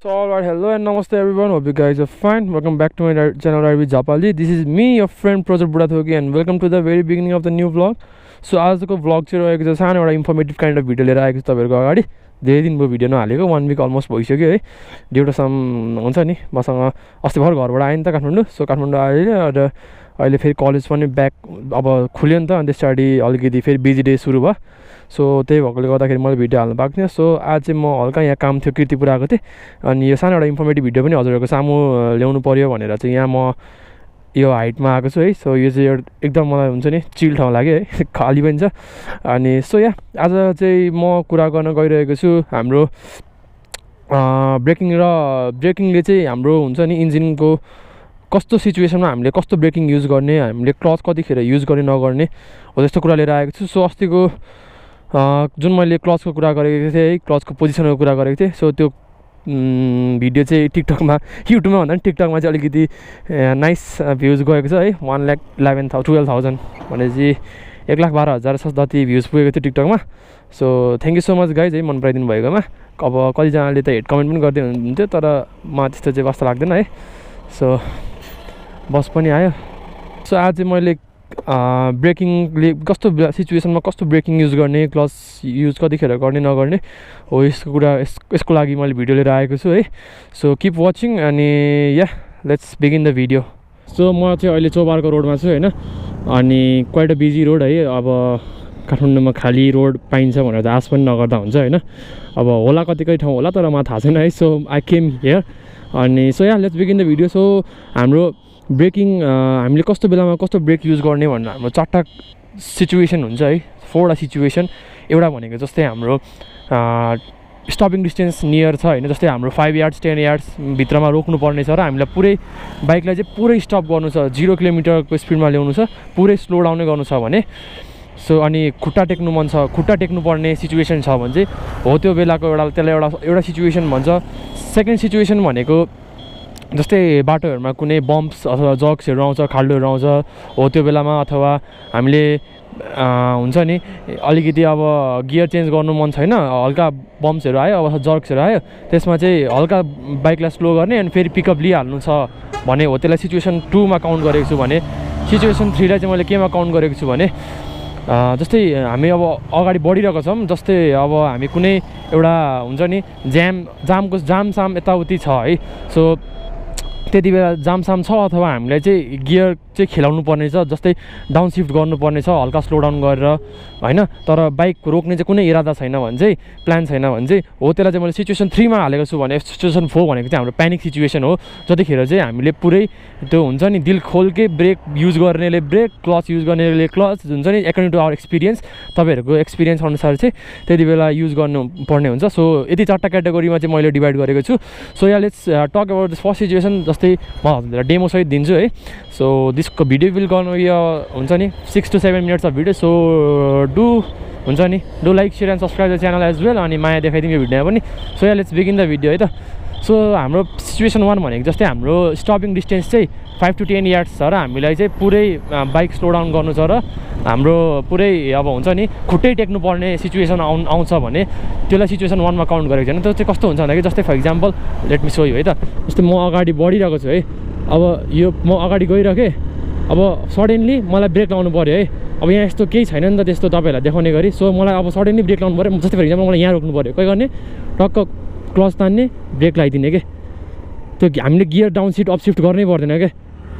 So alright, hello and namaste everyone. Hope you guys are fine. Welcome back to my channel Agv Replica. This is me, your friend Project Budathoki, and welcome to the very beginning of the new vlog. So आजको vlog चाहिँ रहेको छ सानो एउटा informative kind of video लिएर आएको छु तपाईहरुको अगाडि. धेरै दिन भयो भिडियो नहालेको, 1 वीक अलमोस्ट भइसक्यो है. ड्युटी सम हुन्छ नि, मसँग अस्ति भर घरबाट आएँ नि त काठमाडौँ. सो काठमाडौँ आएर र अहिले फेरि कलेज पनि ब्याक अब खुल्यो नि त, अनि त्यसपछि अलिकति फेरि बिजी डे सुरु भयो. सो त्यही भएकोले गर्दाखेरि मैले भिडियो हाल्नु पाएको थिएँ. सो आज चाहिँ म हल्का यहाँ काम थियो, कीर्तिपुर आएको थिएँ, अनि यो सानो एउटा इन्फर्मेटिभ भिडियो पनि हजुरहरूको सामु ल्याउनु पर्यो भनेर चाहिँ यहाँ म यो हाइटमा आएको छु है. सो यो चाहिँ एकदम मलाई हुन्छ नि चिल ठाउँ लाग्यो है, खाली पनि छ. अनि सो यहाँ आज चाहिँ म कुरा गर्न गइरहेको छु हाम्रो ब्रेकिङले चाहिँ हाम्रो हुन्छ नि इन्जिनको कस्तो सिचुएसनमा हामीले कस्तो ब्रेकिङ युज गर्ने, हामीले क्लच कतिखेर युज गर्ने नगर्ने हो त्यस्तो कुरा लिएर आएको छु. सो अस्तिको जुन मैले क्लचको कुरा गरेको थिएँ है, क्लचको पोजिसनको कुरा गरेको थिएँ. सो त्यो भिडियो चाहिँ टिकटकमा, युट्युबमा भन्दा पनि टिकटकमा चाहिँ अलिकति नाइस भ्युज गएको छ है. 1,11,000 भनेपछि 1,12,000 जति भ्युज पुगेको थियो टिकटकमा. So thank you so much guys है, मन पराइदिनु भएकोमा. अब कतिजनाले त हेड कमेन्ट पनि गरिदिनु हुन्थ्यो, तर म त्यस्तो चाहिँ वास्ता लाग्दैन है. सो बस पनि आयो. सो आज चाहिँ मैले ब्रेकिङले कस्तो सिचुएसनमा कस्तो ब्रेकिङ युज गर्ने, क्लच युज कतिखेर गर्ने नगर्ने हो यसको कुरा, यसको लागि मैले भिडियो लिएर आएको छु है. सो किप वाचिङ अनि या let's begin the video. So म चाहिँ अहिले चौबारको रोडमा छु होइन, अनि क्वाइट अ बिजी रोड है. अब काठमाडौँमा खाली रोड पाइन्छ भनेर त आश पनि नगर्दा हुन्छ होइन. अब होला कतिकै ठाउँ होला, तर मलाई थाहा छैन है. सो आई केम हियर अनि so yeah let's begin the video. So हाम्रो ब्रेकिङ हामीले कस्तो बेलामा कस्तो ब्रेक युज गर्ने भनेर हाम्रो 4टा सिचुएसन हुन्छ है, 4वटा सिचुएसन. एउटा भनेको जस्तै हाम्रो स्टपिङ डिस्टेन्स नियर छ होइन, जस्तै हाम्रो 5 यार्ड्स 10 यार्ड्स भित्रमा रोक्नुपर्ने छ र हामीलाई पुरै बाइकलाई चाहिँ पुरै स्टप गर्नु छ, 0 किलोमिटरको स्पिडमा ल्याउनु छ, पुरै स्लो डाउनै गर्नु छ भने. सो अनि खुट्टा टेक्नु मन छ, खुट्टा टेक्नुपर्ने सिचुएसन छ भने चाहिँ हो त्यो बेलाको त्यसलाई एउटा सिचुएसन भन्छ. सेकेन्ड सिचुएसन भनेको जस्तै बाटोहरूमा कुनै बम्प्स अथवा जग्सहरू आउँछ, खाल्डोहरू आउँछ हो त्यो बेलामा, अथवा हामीले हुन्छ नि अलिकति अब गियर चेन्ज गर्नु मन छैन, हल्का बम्प्सहरू आयो अब जर्क्सहरू आयो, त्यसमा चाहिँ हल्का बाइकलाई स्लो गर्ने अनि फेरि पिकअप लिइहाल्नु छ भने हो त्यसलाई सिचुएसन 2मा काउन्ट गरेको छु. भने सिचुएसन 3लाई चाहिँ मैले केमा काउन्ट गरेको छु भने जस्तै हामी अब अगाडि बढिरहेको छौँ, जस्तै अब हामी कुनै एउटा हुन्छ नि जामसाम यताउति छ है. सो त्यति बेला जामसाम छ अथवा हामीलाई चाहिँ गियर चाहिँ खेलाउनु पर्ने छ, जस्तै डाउन सिफ्ट गर्नुपर्ने छ हल्का स्लो डाउन गरेर होइन, तर बाइक रोक्ने चाहिँ कुनै इरादा छैन भने चाहिँ, प्लान छैन भने चाहिँ हो त्यसलाई चाहिँ मैले सिचुएसन 3मा हालेको छु. भने सिचुएसन 4 भनेको चाहिँ हाम्रो प्यानिक सिचुएसन हो, जतिखेर चाहिँ हामीले पुरै त्यो हुन्छ नि दिल खोलके ब्रेक युज गर्नेले ब्रेक, क्लच युज गर्नेले क्लच हुन्छ नि, एकर्डिङ टु आवर एक्सपिरियन्स, तपाईँहरूको एक्सपिरियन्स अनुसार चाहिँ त्यति बेला युज गर्नुपर्ने हुन्छ. सो यति 4टा क्याटेगोरीमा चाहिँ मैले डिभाइड गरेको छु. So yeah let's talk about this first situation. जस्तै म हजुरलाई डेमोसहित दिन्छु है. सो दिसको भिडियो विल गर्नु यो हुन्छ नि 6 to 7 minutes of video. So do हुन्छ नि do like share and subscribe the channel as well. अनि माया देखाइदिउँ यो भिडियोमा पनि. So yeah let's begin the video है त. सो हाम्रो सिचुएसन 1 भनेको जस्तै हाम्रो स्टपिङ डिस्टेन्स चाहिँ 5 to 10 यार्ड्स छ र हामीलाई चाहिँ पुरै बाइक स्लो डाउन गर्नु छ र हाम्रो पुरै अब हुन्छ नि खुट्टै टेक्नुपर्ने सिचुएसन आउँछ भने त्यसलाई सिचुएसन 1मा काउन्ट गरेको छैन. त्यो चाहिँ कस्तो हुन्छ भन्दाखेरि जस्तै for example let me show you है त. जस्तै म अगाडि बढिरहेको छु है, अब यो म अगाडि गइरहेँ, अब सडनली मलाई ब्रेक लाउनु पऱ्यो है. अब यहाँ यस्तो केही छैन नि त त्यस्तो तपाईँहरूलाई देखाउने गरी. सो मलाई अब सडनली ब्रेक लाउनु पऱ्यो, जस्तै फर इक्जाम्पल मलाई यहाँ रोक्नु पऱ्यो, के गर्ने टक्क क्लच तान्ने, ब्रेक लगाइदिने के. त्यो हामीले gear down shift up shift गर्नै पर्दैन क्या.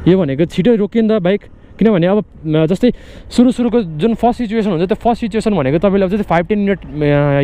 यो भनेको छिटो रोक्यो नि त बाइक, किनभने अब जस्तै सुरुको जुन फर्स्ट सिचुएसन हुन्छ त्यो फर्स्ट सिचुएसन भनेको तपाईँले अब जस्तै 5-10 मिनट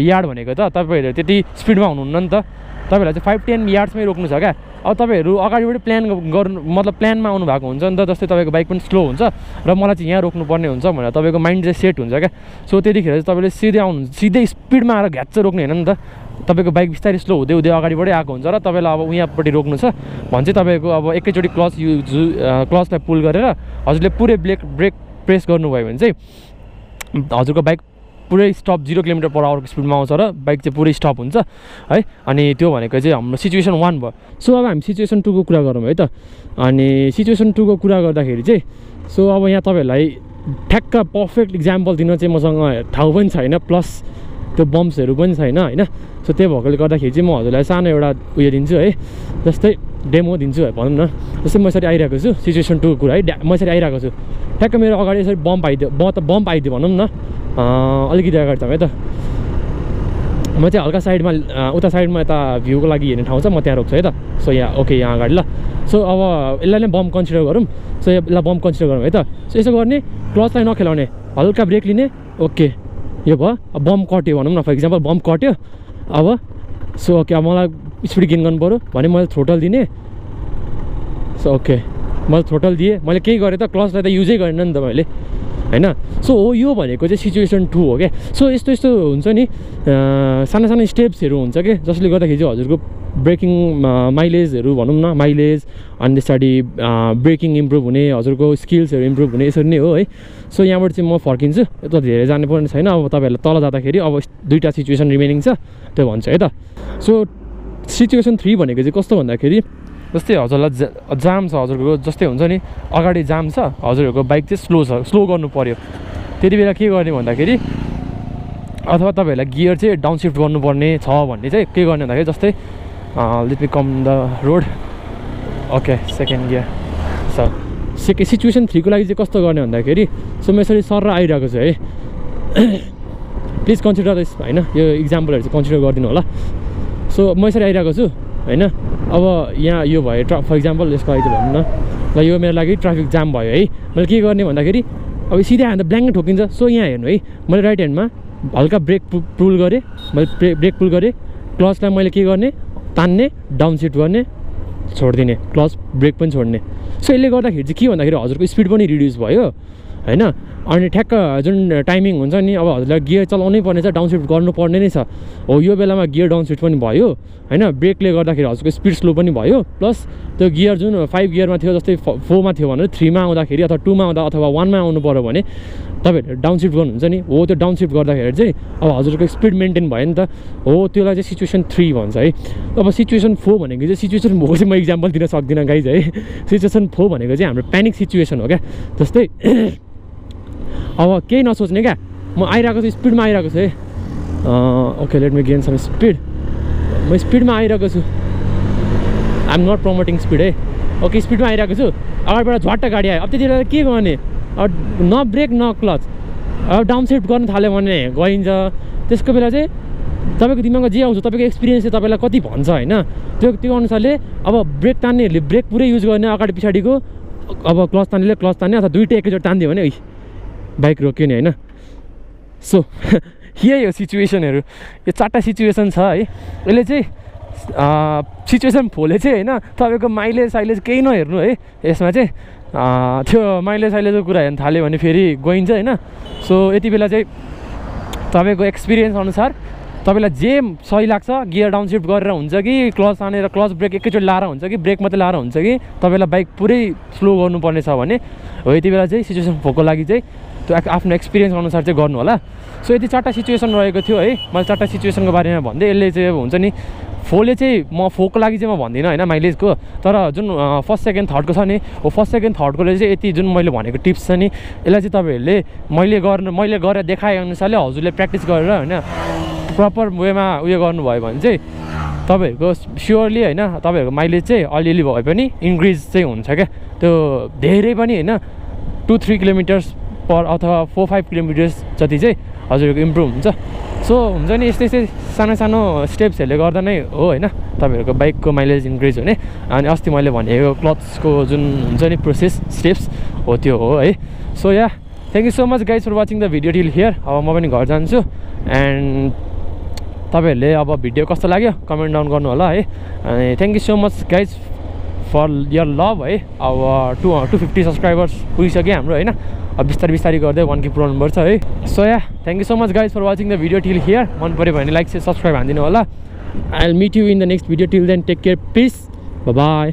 यार्ड भनेको त तपाईँहरू त्यति स्पिडमा हुनुहुन्न नि त, तपाईँहरूलाई चाहिँ 5-10 यार्ड्समै रोक्नु छ क्या. अब तपाईँहरू अगाडिबाट प्लान गर्नु मतलब प्लानमा आउनु भएको हुन्छ नि त, जस्तै तपाईँको बाइक पनि स्लो हुन्छ र मलाई चाहिँ यहाँ रोक्नुपर्ने हुन्छ भनेर तपाईँको माइन्ड चाहिँ सेट हुन्छ क्या. सो त्यतिखेर चाहिँ तपाईँले सिधै स्पिडमा आएर घ्याच्च रोक्ने होइन नि त, तपाईँको बाइक बिस्तारै स्लो हुँदै अगाडिबाटै आएको हुन्छ र तपाईँलाई अब यहाँपट्टि रोक्नु छ भने चाहिँ तपाईँको अब एकैचोटि क्लचलाई पुल गरेर हजुरले पुरै ब्रेक प्रेस गर्नुभयो भने चाहिँ हजुरको बाइक पुरै स्टप 0 km/hको स्पिडमा आउँछ र बाइक चाहिँ पुरै स्टप हुन्छ है. अनि त्यो भनेको चाहिँ हाम्रो सिचुएसन 1 भयो. सो अब हामी सिचुएसन 2 को कुरा गरौँ है त. अनि सिचुएसन 2 को कुरा गर्दाखेरि चाहिँ सो अब यहाँ तपाईँहरूलाई ठ्याक्क पर्फेक्ट इक्जाम्पल दिन चाहिँ मसँग ठाउँ पनि छैन, प्लस त्यो बम्प्सहरू पनि छैन होइन। सो त्यही भएकोले गर्दाखेरि चाहिँ म हजुरलाई सानो एउटा उयो दिन्छु है, जस्तै डेमो दिन्छु है भनौँ न। जस्तै म यसरी आइरहेको छु सिचुएसन 2 कुरा है, म यसरी आइरहेको छु, ठ्याक्क मेरो अगाडि यसरी बम्प आइदियो, बम्प आइदियो भनौँ न, अलिकति अगाडि त है त। म चाहिँ हल्का साइडमा उता साइडमा यता भ्यूको लागि हेर्ने ठाउँ छ, म त्यहाँ रोक्छु है त। सो यहाँ ओके यहाँ अगाडि ल। सो अब यसलाई नै बम्प कन्सिडर गरौँ। सो यसलाई बम्प कन्सिडर गरौँ है त। सो यसो गर्ने, क्लचलाई नखेलाउने, हल्का ब्रेक लिने, ओके यो भयो। अब बम्प कट्यो भनौँ न, फर इक्जाम्पल बम्प कट्यो अब। सो ओके अब मलाई स्पिड गेन गर्नु पऱ्यो भने मैले थ्रोटल दिने। सो ओके मैले थ्रोटल दिएँ, मैले केही गरेँ त, क्लचलाई त युजै गरेन नि त मैले होइन। सो हो यो भनेको चाहिँ सिचुएसन 2 हो क्या। सो यस्तो यस्तो हुन्छ नि, सानो सानो स्टेप्सहरू हुन्छ क्या, जसले गर्दाखेरि चाहिँ हजुरको ब्रेकिङ माइलेजहरू भनौँ न, माइलेज अनि त्यसरी ब्रेकिङ इम्प्रुभ हुने, हजुरको स्किल्सहरू इम्प्रुभ हुने, यसरी नै हो है। सो यहाँबाट चाहिँ म फर्किन्छु, यता धेरै जानुपर्ने छैन। अब तपाईँहरूलाई तल जाँदाखेरि अब 2टा सिचुएसन रिमेनिङ छ, त्यो भन्छ है त। सो सिचुएसन 3 भनेको चाहिँ कस्तो भन्दाखेरि जस्तै हजुरलाई जाम छ, हजुरको जस्तै हुन्छ नि अगाडि जाम छ, हजुरहरूको बाइक चाहिँ स्लो गर्नु पऱ्यो। त्यति बेला के गर्ने भन्दाखेरि अथवा तपाईँहरूलाई गियर चाहिँ डाउनसिफ्ट गर्नुपर्ने छ भन्ने चाहिँ के गर्ने भन्दाखेरि जस्तै let me come the road, okay second gear. So situation 3 को लागि चाहिँ कस्तो गर्ने भन्दाखेरि सो म यसरी सर आइरहेको छु है, प्लिज कन्सिडर दिस होइन, यो इक्जाम्पलहरू चाहिँ कन्सिडर गरिदिनु होला। सो म यसरी आइरहेको छु होइन। अब यहाँ यो भयो फर इक्जाम्पल, यसको लागि चाहिँ भनौँ न ल, यो मेरो लागि ट्राफिक जाम भयो है। मैले के गर्ने भन्दाखेरि अब सिधै ह्यान्ड त ब्ल्याङ्कै ठोकिन्छ। सो यहाँ हेर्नु है, मैले राइट ह्यान्डमा हल्का ब्रेक पुल गरेँ, मैले ब्रेक पुल गरेँ, क्लचलाई मैले के गर्ने तान्ने, डाउनसिफ्ट गर्ने, छोडिदिने, क्लच ब्रेक पनि छोड्ने। सो यसले गर्दाखेरि चाहिँ के भन्दाखेरि हजुरको स्पिड पनि रिड्युस भयो होइन। अनि ठ्याक्क जुन टाइमिङ हुन्छ नि, अब हजुरलाई गियर चलाउनै पर्ने छ, डाउनसिफ्ट गर्नुपर्ने नै छ, हो यो बेलामा गियर डाउनसिफ्ट पनि भयो होइन। ब्रेकले गर्दाखेरि हजुरको स्पिड स्लो पनि भयो, प्लस त्यो गियर जुन 5 गियरमा थियो जस्तै 4 मा थियो भने 3 मा आउँदाखेरि अथवा 2 मा आउँदा अथवा 1 मा आउनु पऱ्यो भने तपाईँहरूले डाउनसिफ्ट गर्नुहुन्छ नि, हो त्यो डाउनसिफ्ट गर्दाखेरि चाहिँ अब हजुरको स्पिड मेन्टेन भयो नि त, हो त्यसलाई चाहिँ सिचुएसन 3 भन्छ है। अब सिचुएसन 4 भनेको चाहिँ सिचुएसन 4 चाहिँ म इक्जाम्पल दिन सक्दिनँ गाइज है। सिचुएसन 4 भनेको चाहिँ हाम्रो प्यानिक सिचुएसन हो क्या। जस्तै अब केही नसोच्ने क्या, म आइरहेको छु, स्पिडमा आइरहेको छु है, okay let me gain some speed, म स्पिडमा आइरहेको छु, I am not promoting speed है, ओके स्पिडमा आइरहेको छु, अगाडिबाट झट्ट गाडी आयो। अब त्यति बेला के गर्ने, अब न ब्रेक न क्लच, अब डाउनसिफ्ट गर्न थाल्यो भने गइन्छ। त्यसको बेला चाहिँ तपाईँको दिमागमा जे आउँछ, तपाईँको एक्सपिरियन्सले तपाईँलाई कति भन्छ होइन, त्यो अनुसारले अब ब्रेक तान्नेहरूले ब्रेक पुरै युज गर्ने, अगाडि पछाडिको अब क्लच तान्नेले क्लच तान्ने, अथवा दुइटै एकैचोटि तानिदियो भने बाइक रोक्यो नि होइन। सो यही हो सिचुएसनहरू, यो 4टा सिचुएसन छ है। यसले चाहिँ सिचुएसन 4ले चाहिँ होइन तपाईँको माइलेज साइलेज केही नहेर्नु है, यसमा चाहिँ त्यो माइलेज साइलेजको कुरा हेर्नु थाल्यो भने फेरि गइन्छ होइन। सो यति बेला चाहिँ तपाईँको एक्सपिरियन्स अनुसार तपाईँलाई जे सही लाग्छ, गियर डाउनसिफ्ट गरेर हुन्छ कि क्लच तानेर क्लच ब्रेक एकैचोटि लाएर हुन्छ कि ब्रेक मात्रै लाएर हुन्छ कि तपाईँलाई बाइक पुरै स्लो गर्नुपर्ने छ भने हो यति बेला चाहिँ सिचुएसन 4 को लागि चाहिँ त्यो आफ्नो एक्सपिरियन्स अनुसार चाहिँ गर्नु होला। सो यति 4टा सिचुएसन रहेको थियो है, मैले 4टा सिचुएसनको बारेमा भन्दै। यसले चाहिँ अब हुन्छ नि 4ले चाहिँ म 4 को लागि चाहिँ म भन्दिनँ होइन माइलेजको, तर जुन फर्स्ट सेकेन्ड थर्डको छ नि, हो फर्स्ट सेकेन्ड थर्डकोले चाहिँ यति जुन मैले भनेको टिप्स छ नि, यसलाई चाहिँ तपाईँहरूले मैले गरेर देखाए अनुसारले हजुरले प्र्याक्टिस गरेर होइन प्रपर वेमा उयो गर्नुभयो भने चाहिँ तपाईँहरूको स्योरली होइन तपाईँहरूको माइलेज चाहिँ अलिअलि भए पनि इन्क्रिज चाहिँ हुन्छ क्या। त्यो धेरै पनि होइन 2-3 किलोमिटर्स पर अथवा 4-5 किलोमिटर्स जति चाहिँ हजुरको इम्प्रुभ हुन्छ। सो हुन्छ नि यस्तै यस्तै सानो सानो स्टेप्सहरूले गर्दा नै हो होइन तपाईँहरूको बाइकको माइलेज इन्क्रिज हुने। अनि अस्ति मैले भनेको क्लचको जुन हुन्छ नि प्रोसेस स्टेप्स हो त्यो हो है। So yeah thank you so much guys for watching the video till here. अब म पनि घर जान्छु एन्ड तपाईँहरूले अब भिडियो कस्तो लाग्यो कमेन्ट डाउन गर्नु होला है। अनि thank you so much guys for your love है। अब 250 सब्सक्राइबर्स पुगिसक्यो हाम्रो होइन, अब बिस्तारै गर्दै 1K पुऱ्याउनु पर्छ है। So yeah thank you so much guys for watching the video till here. मन पऱ्यो भने लाइक सब्सक्राइब हानिदिनु होला। I will meet you in the next video till then take care, peace, bye by.